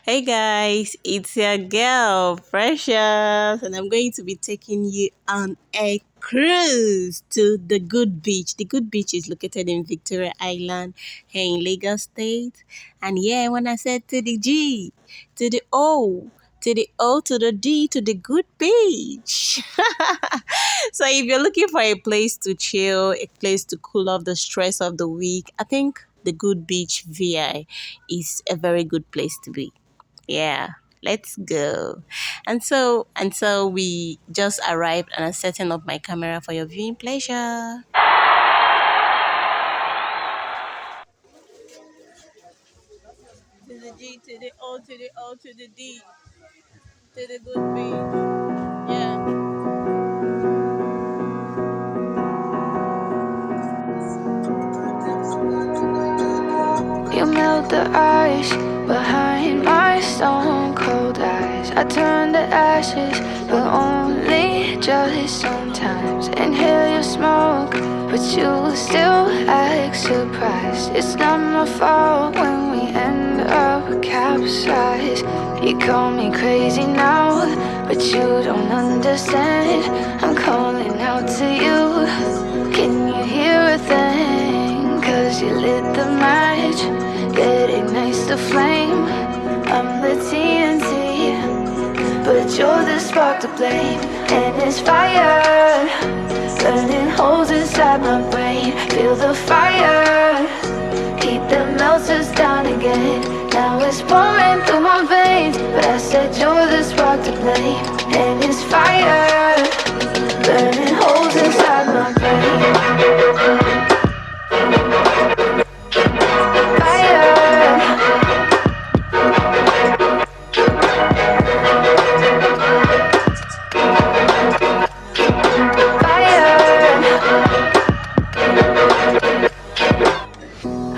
Hey guys, it's your girl, Precious, and I'm going to be taking you on a cruise to the Good Beach. The Good Beach is located in Victoria Island here in Lagos State. And yeah, when I said to the G, to the O, to the O, to the D, to the Good Beach. So if you're looking for a place to chill, a place to cool off the stress of the week, I think the Good Beach VI is a very good place to be. Yeah, let's go. And so we just arrived and I'm setting up my camera for your viewing pleasure. To the G, to the O, to the O, to the D, to the good beach. Yeah. You melt the ice behind my stone cold eyes. I turn to ashes, but only just sometimes. Inhale your smoke, but you still act surprised. It's not my fault when we end up capsized. You call me crazy now, but you don't understand. I'm calling out to you. Can you hear a thing? 'Cause you lit the match that ignites the flame. I'm the TNT, but you're the spark to blame. And it's fire, burning holes inside my brain. Feel the fire, heat that melts us down again. Now it's pouring through my veins, but I said you're the spark to blame. And it's fire, burning holes inside my brain.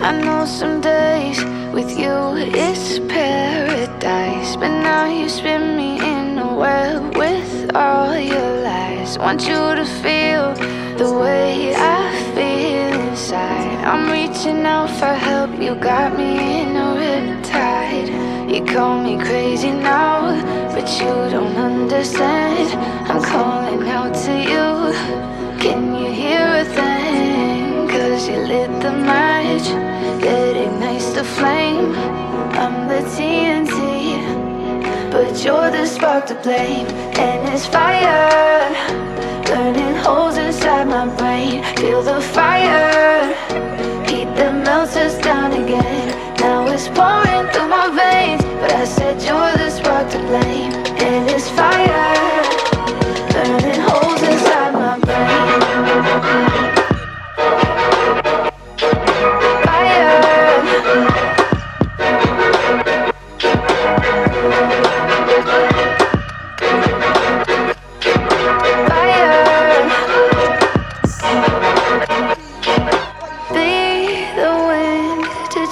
I know some days with you it's paradise, but now you spin me in a web with all your lies. Want you to feel the way I feel inside. I'm reaching out for help, you got me in a riptide. You call me crazy now, but you don't understand. I'm calling out to you. Can you hear a thing? 'Cause you lit the match that ignites the flame. I'm the TNT, but you're the spark to blame. And it's fire, burning holes inside my brain. Feel the fire, heat that melts us down again. Now it's pouring through my veins, but I said you're the spark to blame. And it's fire, burning holes inside my brain.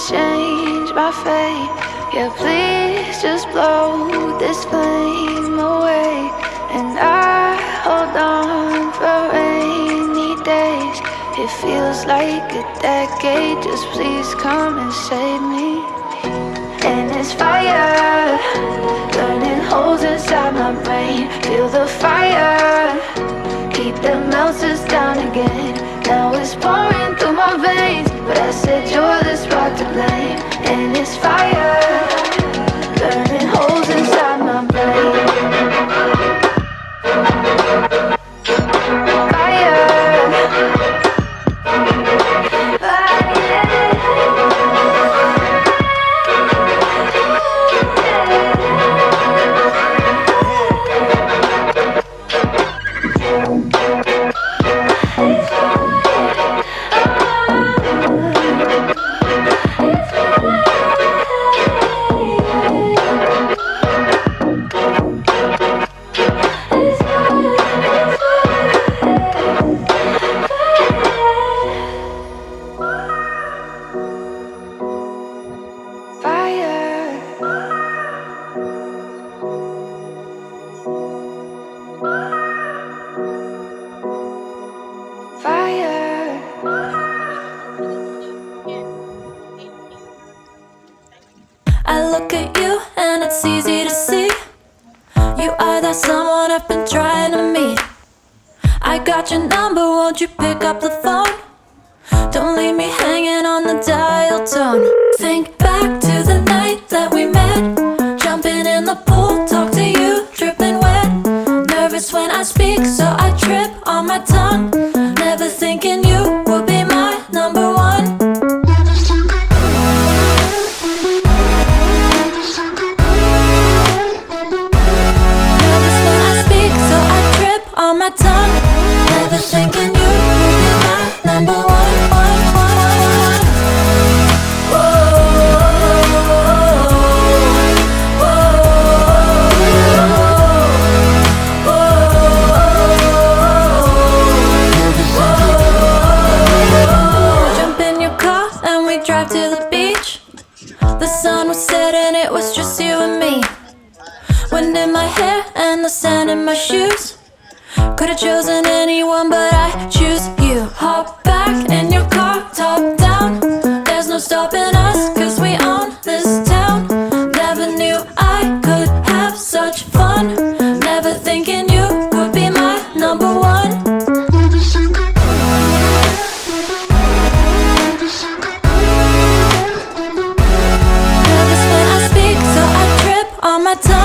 Change my fate, yeah, please just blow this flame away. And I hold on for rainy days. It feels like a decade, just please come and save me. And it's fire, burning holes inside my brain. Feel the fire, heat that melts us down again. Now it's pouring through my veins, but I said you're the spark to blame. And it's fire, burning holes inside my brain. it's easy to see. You are that someone I've been trying to meet. I got your number, won't you pick up the phone? Don't leave me hanging on the dial tone. Think back to the night that we met, jumping in the pool, talk to you, dripping wet. Nervous when I speak, so I trip on my tongue. Never thinking you would be my number one. Nervous when I speak, so I trip on my tongue. Never thinking you would be my number one. Drive to the beach. The sun was setting, it was just you and me. Wind in my hair and the sand in my shoes. Could've chosen anyone, but I choose you. Hop back in your car, top down. There's no stopping us, cause we own this town. Never knew I could have such fun. Never thinking you would be my number one. On my tongue.